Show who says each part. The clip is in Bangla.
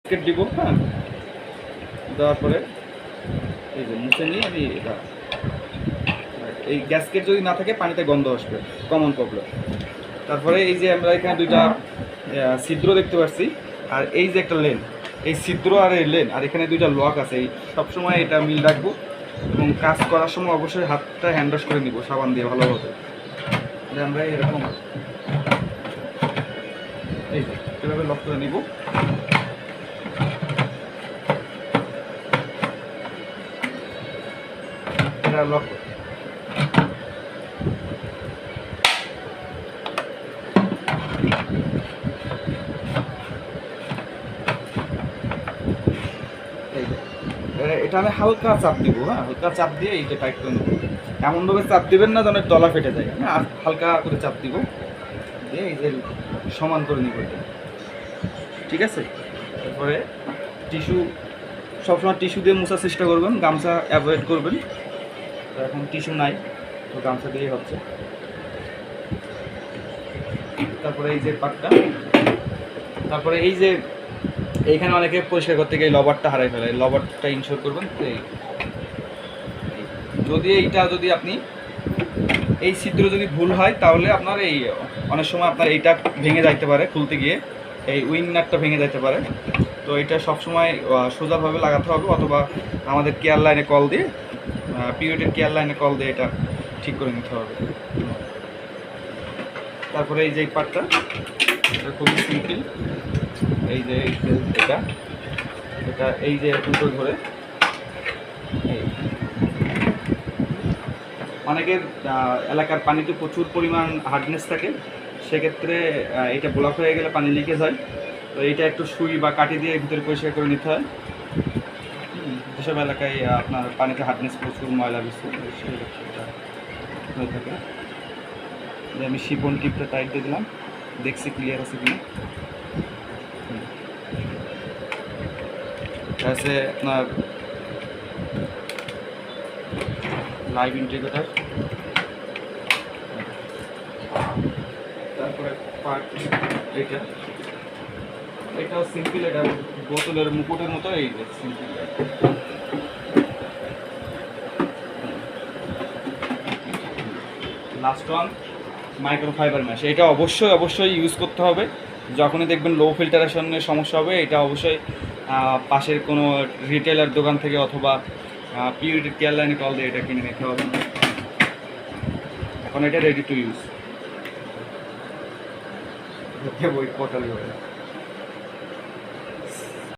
Speaker 1: গ্যাসকেট দিব। হ্যাঁ, দেওয়ার পরে এই যে মুছে নিয়ে আমি এটা, এই গ্যাসকেট যদি না থাকে পানিতে গন্ধ আসবে, কমন প্রবলেম। তারপরে এই যে আমরা এখানে দুইটা ছিদ্র দেখতে পাচ্ছি, আর এই যে একটা লেন, এই ছিদ্র আর এই লেন আর এখানে দুইটা লক আছে, এই সবসময় এটা মিল রাখবো এবং কাজ করার সময় অবশ্যই হাতটা হ্যান্ড ওয়াশ করে নিব সাবান দিয়ে ভালোভাবে। আমরা এরকম এই যে এভাবে লক করে নিব। এটা লক এটা আমি হালকা চাপ দিব। হ্যাঁ, হালকা চাপ দিয়ে এইটা টাইট করে নেব। এমনভাবে চাপ দিবেন না যেন তলা ফেটে যায়। হ্যাঁ, আর হালকা করে চাপ দিব দিয়ে এই যে সমান করে নিব এটা, ঠিক আছে। তারপরে টিস্যু, সবসময় টিস্যু দিয়ে মোছার চেষ্টা করবেন, গামছা অ্যাভয়েড করবেন। তো এখন টিস্যু নাই, তো গামছা দিয়ে হচ্ছে। তারপরে এই যে পাটটা, তারপরে এই যে এইখানে অনেকে পরিষ্কার করতে গিয়ে লবারটা হারাই ফেলে, লবারটা ইনশোর করবেন। তো যদি আপনি এই ছিদ্র যদি ভুল হয় তাহলে আপনার এই অনেক সময় আপনার এইটা ভেঙে যাইতে পারে, খুলতে গিয়ে এই উইং নাটটা ভেঙে যাইতে পারে। তো এটা সবসময় সোজাভাবে লাগাতে হবে, অথবা আমাদের কেয়ার লাইনে কল দিয়ে, পিরিয়ডের কেয়ার লাইনে কল দিয়ে এটা ঠিক করে নিতে হবে। তারপরে এই যে এই পার্টটা, এটা খুবই সিম্পল। এই যে এটা এটা এই যে দুটো ধরে, অনেকের এলাকার পানিতে প্রচুর পরিমাণ হার্ডনেস থাকে, সেক্ষেত্রে এটা ব্লক হয়ে গেলে পানি লিকেজ হয়। তো এইটা একটু সুই বা কাঠি দিয়ে ভিতরে পরিষ্কার করে নিতে হয়। যেসব এলাকায় আপনার পানিতে হার্ডনেস প্রচুর ময়লা বেশি হয়ে থাকে। আমি শিপন টিপটা টাইট দিয়ে দিলাম, দেখছি ক্লিয়ার আছে কিনা। আছে আপনার লাইভ ইন্টিগ্রেটর, তারপরে পার্ট এইটা, এটাও সিম্পল, এটা বোতলের মুকুটের মতো। এই যে simple last one microfibre mash. এটা অবশ্যই ইউজ করতে হবে যখনই দেখবেন লো ফিল্টারেশনের সমস্যা হবে। এটা অবশ্যই পাশের কোনো রিটেলার দোকান থেকে অথবা পিউরিটি কেয়ার লাইনে কল দিয়ে এটা কিনে নিতে হবে। এখন এটা রেডি টু ইউজ, বই পোর্টালি হবে।